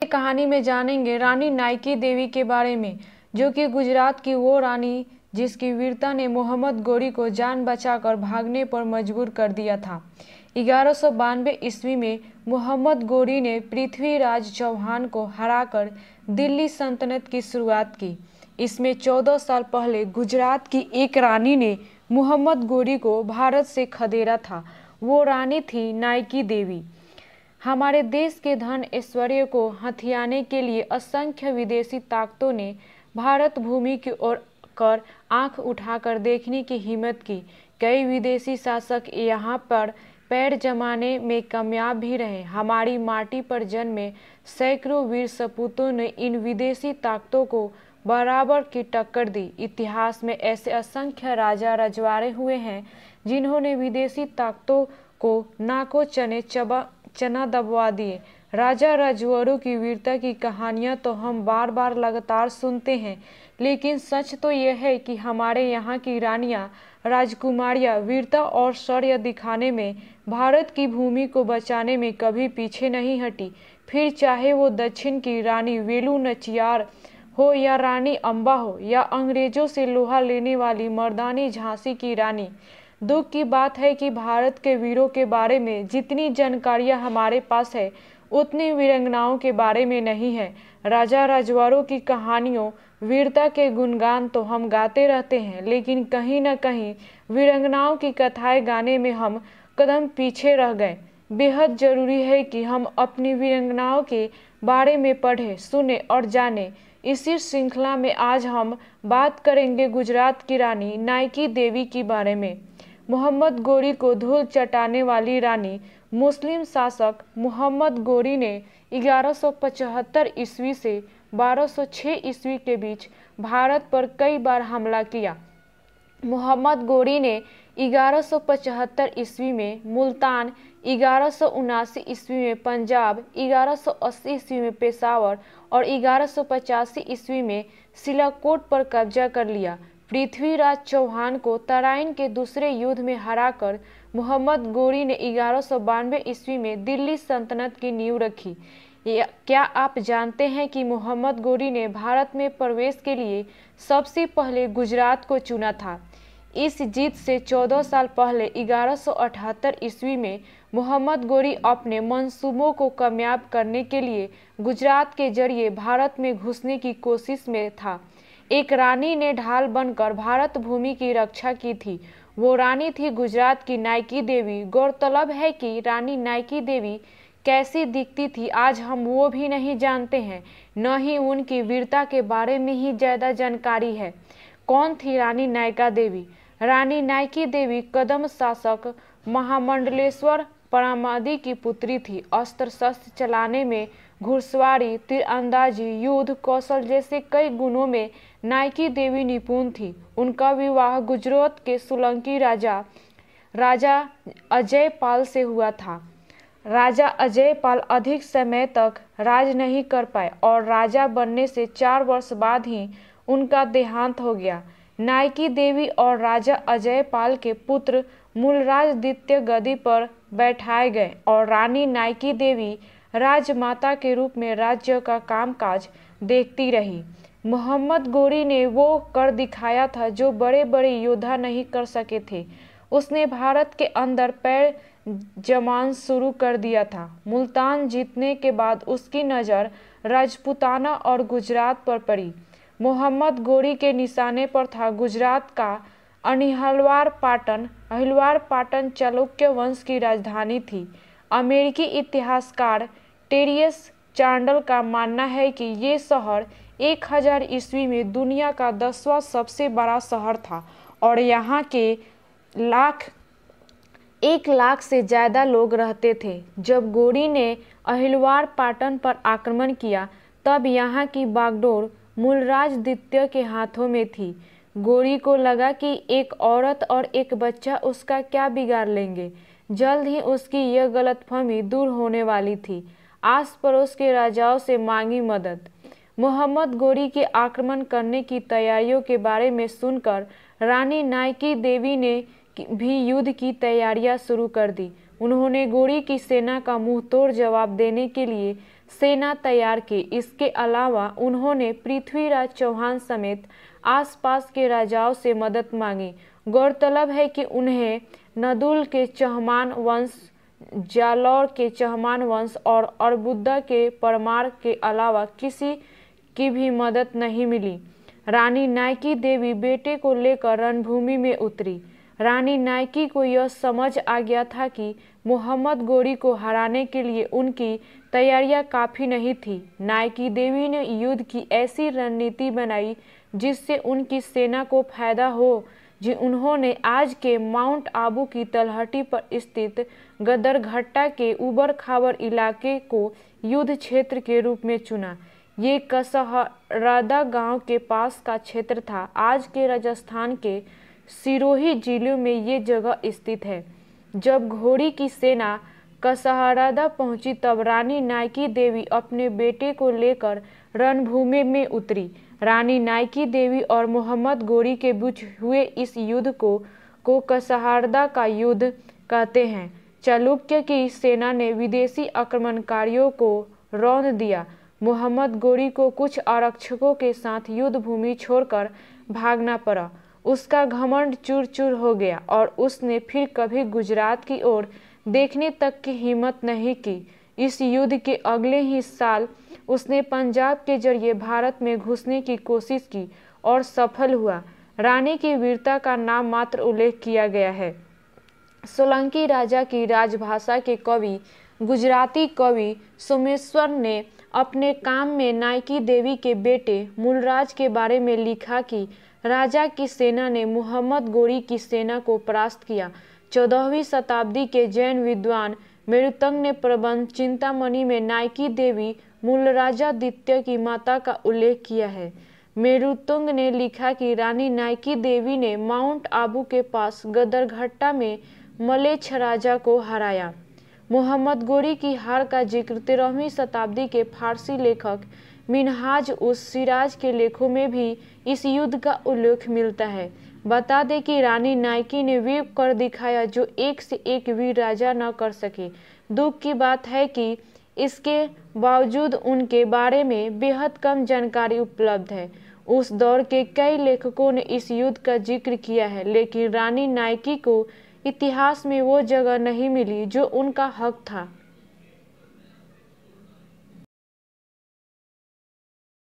कहानी में जानेंगे रानी नाइकी देवी के बारे में, जो कि गुजरात की वो रानी जिसकी वीरता ने मोहम्मद गोरी को जान बचाकर भागने पर मजबूर कर दिया था। 1192 ईस्वी में मोहम्मद गोरी ने पृथ्वीराज चौहान को हराकर दिल्ली सल्तनत की शुरुआत की। इसमें 14 साल पहले गुजरात की एक रानी ने मोहम्मद गोरी को भारत से खदेड़ा था। वो रानी थी नाइकी देवी। हमारे देश के धन ऐश्वर्य को हथियाने के लिए असंख्य विदेशी ताकतों ने भारत भूमि की ओर कर आंख उठाकर देखने की हिम्मत की। कई विदेशी शासक यहाँ पर पैर जमाने में कामयाब भी रहे। हमारी माटी पर जन्मे सैकड़ों वीर सपूतों ने इन विदेशी ताकतों को बराबर की टक्कर दी। इतिहास में ऐसे असंख्य राजा रजवाड़े हुए हैं जिन्होंने विदेशी ताकतों को नाको चना दबवा दिए। राजा रजवाड़ों की वीरता की कहानियां तो हम बार बार लगातार सुनते हैं, लेकिन सच तो यह है कि हमारे यहाँ की रानियां राजकुमारियां वीरता और शौर्य दिखाने में, भारत की भूमि को बचाने में कभी पीछे नहीं हटी। फिर चाहे वो दक्षिण की रानी वेलु नाचियार हो या रानी अम्बा हो या अंग्रेजों से लोहा लेने वाली मर्दानी झांसी की रानी। दुख की बात है कि भारत के वीरों के बारे में जितनी जानकारियां हमारे पास है, उतनी वीरांगनाओं के बारे में नहीं है। राजा रजवाड़ों की कहानियों, वीरता के गुणगान तो हम गाते रहते हैं, लेकिन कहीं न कहीं वीरांगनाओं की कथाएं गाने में हम कदम पीछे रह गए। बेहद जरूरी है कि हम अपनी वीरांगनाओं के बारे में पढ़ें, सुने और जानें। इसी श्रृंखला में आज हम बात करेंगे गुजरात की रानी नाइकी देवी के बारे में। मोहम्मद गोरी को धूल चटाने वाली रानी। मुस्लिम शासक मोहम्मद गोरी ने 1175 ईस्वी से 1206 ईस्वी के बीच भारत पर कई बार हमला किया। मोहम्मद गोरी ने 1175 ईस्वी में मुल्तान, 1179 ईस्वी में पंजाब, 1180 ईस्वी में पेशावर और 1185 ईस्वी में सिलाकोट पर कब्जा कर लिया। पृथ्वीराज चौहान को तराइन के दूसरे युद्ध में हराकर मोहम्मद गोरी ने 1192 ईस्वी में दिल्ली सल्तनत की नींव रखी। क्या आप जानते हैं कि मोहम्मद गोरी ने भारत में प्रवेश के लिए सबसे पहले गुजरात को चुना था? इस जीत से 14 साल पहले 1178 ईस्वी में मोहम्मद गोरी अपने मंसूबों को कामयाब करने के लिए गुजरात के जरिए भारत में घुसने की कोशिश में था। एक रानी ने ढाल बनकर भारत भूमि की रक्षा की थी। वो रानी थी गुजरात की नाइकी देवी। गौरतलब है कि रानी नाइकी देवी कैसी दिखती थी, आज हम वो भी नहीं जानते हैं, न ही उनकी वीरता के बारे में ही ज़्यादा जानकारी है। कौन थी रानी नाइका देवी? रानी नाइकी देवी कदम शासक महामंडलेश्वर परामादी की पुत्री थी। अस्त्र शस्त्र चलाने में, घुड़सवारी, तीरंदाजी, युद्ध कौशल जैसे कई गुणों में नाइकी देवी निपुण थी। उनका विवाह गुजरात के सोलंकी राजा अजयपाल से हुआ था। राजा अजयपाल अधिक समय तक राज नहीं कर पाए और राजा बनने से 4 वर्ष बाद ही उनका देहांत हो गया। नाइकी देवी और राजा अजयपाल के पुत्र मूलराज द्वितीय गद्दी पर बैठाए गए और रानी नाइकी देवी राजमाता के रूप में राज्य का कामकाज देखती रही। मोहम्मद गोरी ने वो कर दिखाया था जो बड़े बड़े योद्धा नहीं कर सके थे। उसने भारत के अंदर पैर जमाना शुरू कर दिया था। मुल्तान जीतने के बाद उसकी नज़र राजपूताना और गुजरात पर पड़ी। मोहम्मद गोरी के निशाने पर था गुजरात का अहिलवाड़ पाटन चालुक्य वंश की राजधानी थी। अमेरिकी इतिहासकार टेरियस चांडल का मानना है कि ये शहर 1000 ईस्वी में दुनिया का 10वां सबसे बड़ा शहर था और यहाँ के 1 लाख से ज़्यादा लोग रहते थे। जब गोरी ने अहिलवाड़ पाटन पर आक्रमण किया, तब यहाँ की बागडोर मूलराज द्वितीय के हाथों में थी। गोरी को लगा कि एक औरत और एक बच्चा उसका क्या बिगाड़ लेंगे। जल्द ही उसकी यह गलतफहमी दूर होने वाली थी। आस पड़ोस के राजाओं से मांगी मदद। मोहम्मद गोरी के आक्रमण करने की तैयारियों के बारे में सुनकर रानी नाइकी देवी ने भी युद्ध की तैयारियां शुरू कर दी। उन्होंने गोरी की सेना का मुंहतोड़ जवाब देने के लिए सेना तैयार की। इसके अलावा उन्होंने पृथ्वीराज चौहान समेत आसपास के राजाओं से मदद मांगी। गौरतलब है कि उन्हें नदुल के चहमान वंश, जालौर के चहमान वंश और अरबुद्दा के परमार के अलावा किसी की भी मदद नहीं मिली। रानी नाइकी देवी बेटे को लेकर रणभूमि में उतरी। रानी नाइकी को यह समझ आ गया था कि मोहम्मद गोरी को हराने के लिए उनकी तैयारियां काफ़ी नहीं थी। नाइकी देवी ने युद्ध की ऐसी रणनीति बनाई जिससे उनकी सेना को फायदा हो। जी उन्होंने आज के माउंट आबू की तलहटी पर स्थित गदरघट्टा के उबड़ खाबड़ इलाके को युद्ध क्षेत्र के रूप में चुना। ये कसहरादा गांव के पास का क्षेत्र था। आज के राजस्थान के सिरोही जिले में ये जगह स्थित है। जब घोड़ी की सेना कसहरादा पहुंची तब रानी नाइकी देवी अपने बेटे को लेकर रणभूमि में उतरी। रानी नाइकी देवी और मोहम्मद गोरी के बीच हुए इस युद्ध को कसहरादा का युद्ध कहते हैं। चालुक्य की सेना ने विदेशी आक्रमणकारियों को रौंद दिया। मोहम्मद गोरी को कुछ आरक्षकों के साथ युद्ध भूमि छोड़कर भागना पड़ा। उसका घमंड चूर चूर हो गया और उसने फिर कभी गुजरात की ओर देखने तक की हिम्मत नहीं की। इस युद्ध के अगले ही साल उसने पंजाब के जरिए भारत में घुसने की कोशिश की और सफल हुआ। रानी की वीरता का नाम मात्र उल्लेख किया गया है। सोलंकी राजा की राजभाषा के कवि गुजराती कवि सोमेश्वर ने अपने काम में नाइकी देवी के बेटे मूलराज के बारे में लिखा कि राजा की सेना ने मोहम्मद गोरी की सेना को परास्त किया। 14वीं शताब्दी के जैन विद्वान मेरुतंग ने प्रबंध चिंतामणि में नाइकी देवी मूलराजादित्य की माता का उल्लेख किया है। मेरुतंग ने लिखा कि रानी नाइकी देवी ने माउंट आबू के पास गदरघट्टा में मलेच्छ राजा को हराया। मोहम्मद गोरी की हार का जिक्र 13वीं शताब्दी के फारसी लेखक मिनहाज उस सिराज के लेखों में भी इस युद्ध का उल्लेख मिलता है। बता दें कि रानी नाइकी ने वे कर दिखाया जो एक से एक वीर राजा न कर सके। दुख की बात है कि इसके बावजूद उनके बारे में बेहद कम जानकारी उपलब्ध है। उस दौर के कई लेखकों ने इस युद्ध का जिक्र किया है, लेकिन रानी नाइकी को इतिहास में वो जगह नहीं मिली जो उनका हक था।